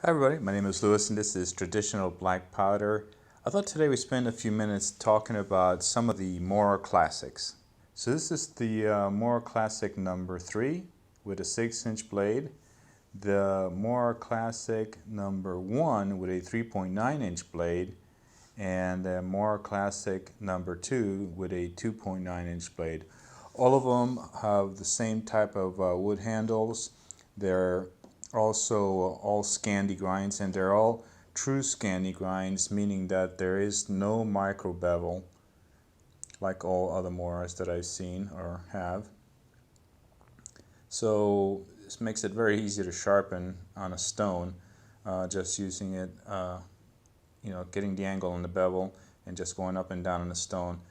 Hi everybody, my name is Lewis and this is Traditional Black Powder. I thought today we'd spend a few minutes talking about some of the Mora Classics. So this is the Mora Classic number 3 with a 6-inch blade. The Mora Classic number 1 with a 3.9-inch blade. And the Mora Classic number 2 with a 2.9-inch blade. All of them have the same type of wood handles. They're also all Scandi grinds, and they're all true Scandi grinds, meaning that there is no micro bevel like all other Moras that I've seen or have. So this makes it very easy to sharpen on a stone, just using it, getting the angle on the bevel and just going up and down on the stone.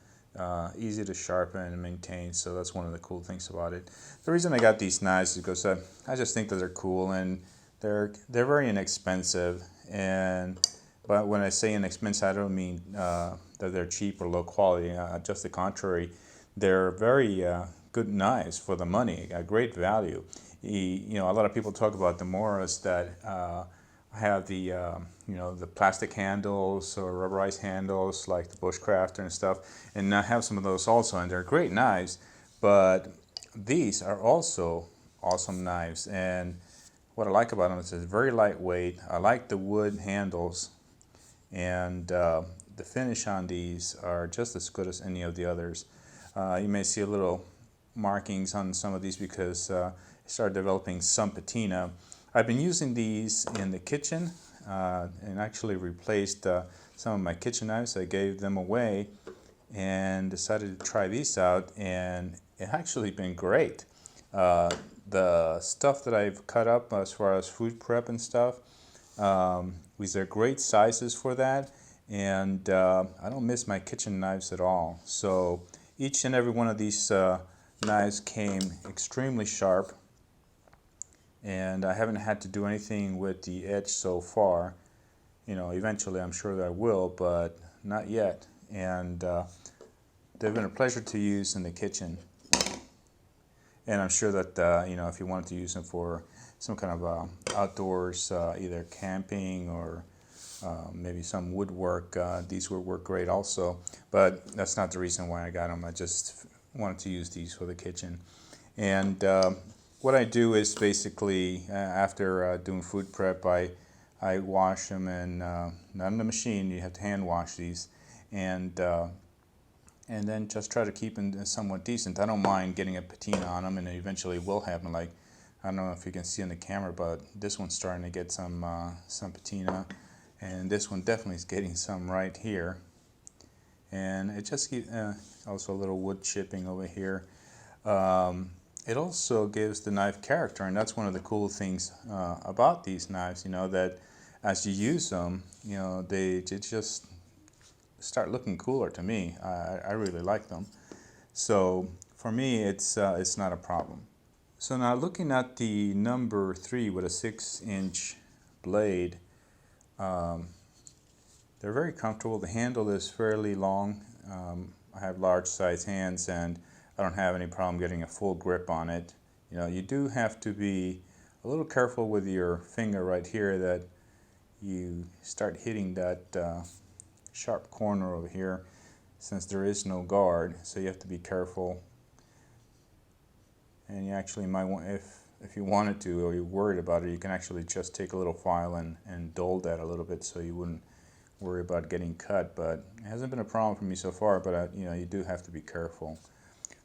Easy to sharpen and maintain, so that's one of the cool things about it. The reason I got these knives is because I just think that they're cool and they're very inexpensive. But when I say inexpensive, I don't mean that they're cheap or low quality. Just the contrary, they're very good knives for the money, a great value. A lot of people talk about the Moras that have the the plastic handles or rubberized handles like the Bushcrafter and stuff, and I have some of those also, and they're great knives. But these are also awesome knives, and what I like about them is it's very lightweight. I like the wood handles, and the finish on these are just as good as any of the others. You may see a little markings on some of these because I started developing some patina. I've been using these in the kitchen and actually replaced some of my kitchen knives. I gave them away and decided to try these out, and it's actually been great. The stuff that I've cut up as far as food prep and stuff, these are great sizes for that, and I don't miss my kitchen knives at all. So each and every one of these knives came extremely sharp, and I haven't had to do anything with the edge so far. Eventually I'm sure that I will, but not yet. And they've been a pleasure to use in the kitchen. And I'm sure that if you wanted to use them for some kind of outdoors, either camping or maybe some woodwork, these would work great also. But that's not the reason why I got them. I just wanted to use these for the kitchen. And what I do is basically after doing food prep, I wash them, and not in the machine. You have to hand wash these, and then just try to keep them somewhat decent. I don't mind getting a patina on them, and it eventually will happen. Like, I don't know if you can see on the camera, but this one's starting to get some patina, and this one definitely is getting some right here. And it just keeps also a little wood chipping over here. It also gives the knife character, and that's one of the cool things about these knives, that as you use them, they just start looking cooler to me. I really like them. So for me, it's not a problem. So now looking at the number 3 with a 6-inch blade, they're very comfortable. The handle is fairly long. I have large size hands, and I don't have any problem getting a full grip on it. You do have to be a little careful with your finger right here that you start hitting that sharp corner over here, since there is no guard, so you have to be careful. And you actually might want, if you wanted to or you're worried about it, you can actually just take a little file and dull that a little bit so you wouldn't worry about getting cut. But it hasn't been a problem for me so far, but you do have to be careful.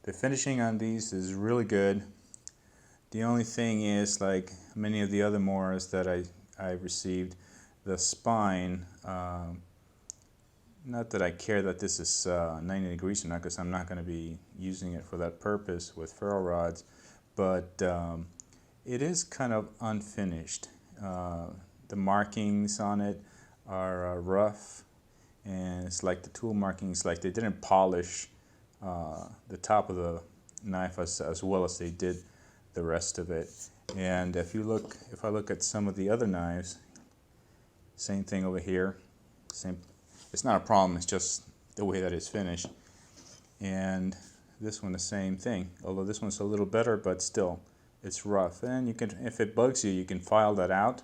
The finishing on these is really good. The only thing is, like many of the other Moras that I received, the spine, not that I care that this is 90 degrees or not, because I'm not going to be using it for that purpose with ferro rods, but it is kind of unfinished. The markings on it are rough, and it's like the tool markings, like they didn't polish the top of the knife as well as they did the rest of it. And if I look at some of the other knives, same thing over here. It's not a problem, it's just the way that it's finished. And this one the same thing, although this one's a little better, but still it's rough. And you can, if it bugs you, you can file that out,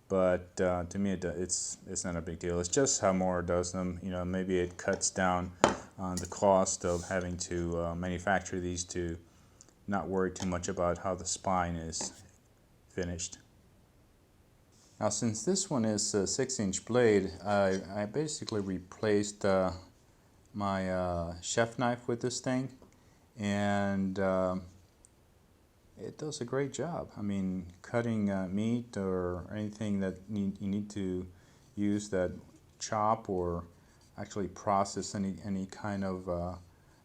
but to me it's not a big deal. It's just how Mora does them. You know, maybe it cuts down on the cost of having to manufacture these, to not worry too much about how the spine is finished. Now, since this one is a 6-inch blade, I basically replaced my chef knife with this thing, and it does a great job. I mean, cutting meat or anything that you need to use that chop or actually process any kind of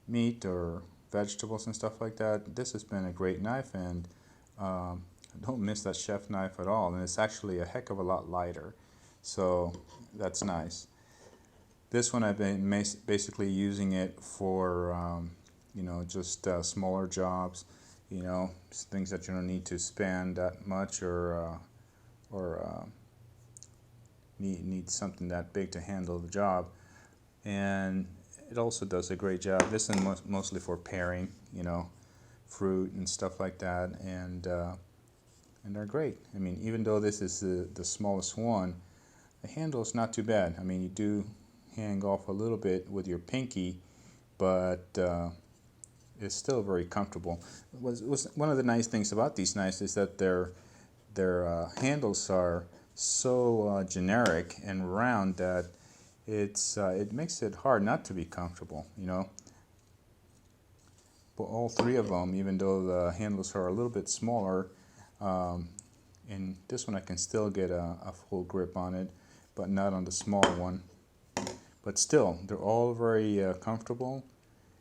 meat or vegetables and stuff like that. This has been a great knife, and I don't miss that chef knife at all, and it's actually a heck of a lot lighter, so that's nice. This one I've been basically using it for you know, just smaller jobs, you know, things that you don't need to spend that much, or need something that big to handle the job. And it also does a great job. This is mostly for paring, you know, fruit and stuff like that, and they're great. I mean, even though this is the smallest one, the handle is not too bad. I mean, you do hang off a little bit with your pinky, but it's still very comfortable. Was one of the nice things about these knives is that their handles are so generic and round that it makes it hard not to be comfortable, you know. But all three of them, even though the handles are a little bit smaller, in this one I can still get a full grip on it, but not on the small one. But still, they're all very comfortable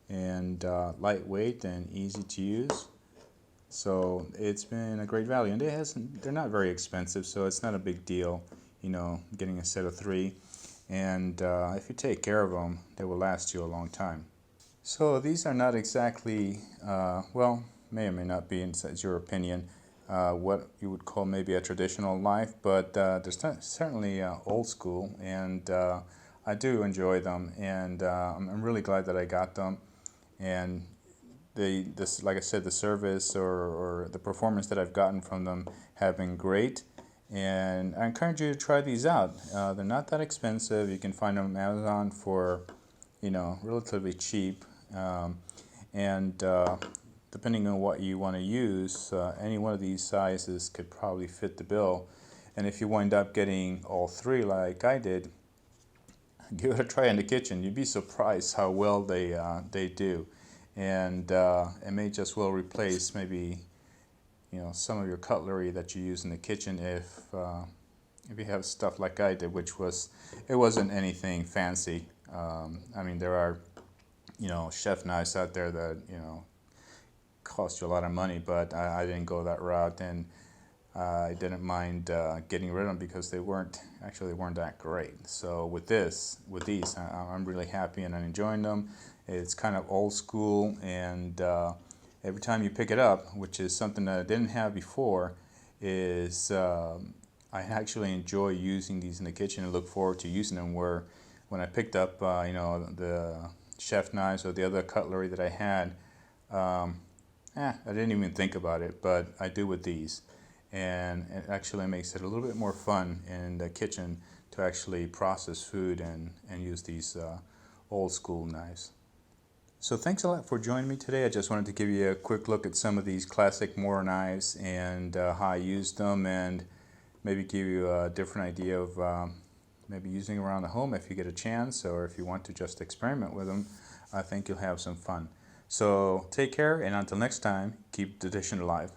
and lightweight and easy to use. So it's been a great value, and they're not very expensive, so it's not a big deal, you know, getting a set of 3. And if you take care of them, they will last you a long time. So these are not exactly, well, may or may not be, in your opinion, what you would call maybe a traditional knife, but they're certainly old school, and I do enjoy them, and I'm really glad that I got them. And this, like I said, the service or the performance that I've gotten from them have been great, and I encourage you to try these out. They're not that expensive. You can find them on Amazon for, you know, relatively cheap, and depending on what you want to use, any one of these sizes could probably fit the bill. And if you wind up getting all 3 like I did, give it a try in the kitchen. You'd be surprised how well they do, and it may just well replace maybe, you know, some of your cutlery that you use in the kitchen if you have stuff like I did, which it wasn't anything fancy. I mean, there are, you know, chef knives out there that, you know, cost you a lot of money, but I didn't go that route, and I didn't mind getting rid of them because they weren't that great. So with these, I'm really happy and I'm enjoying them. It's kind of old school, and every time you pick it up, which is something that I didn't have before, is I actually enjoy using these in the kitchen and look forward to using them. Where when I picked up, you know, the chef knives or the other cutlery that I had, I didn't even think about it, but I do with these. And it actually makes it a little bit more fun in the kitchen to actually process food and use these old school knives. So thanks a lot for joining me today. I just wanted to give you a quick look at some of these classic Mora knives and how I used them, and maybe give you a different idea of maybe using around the home if you get a chance, or if you want to just experiment with them. I think you'll have some fun. So take care, and until next time, keep the tradition alive.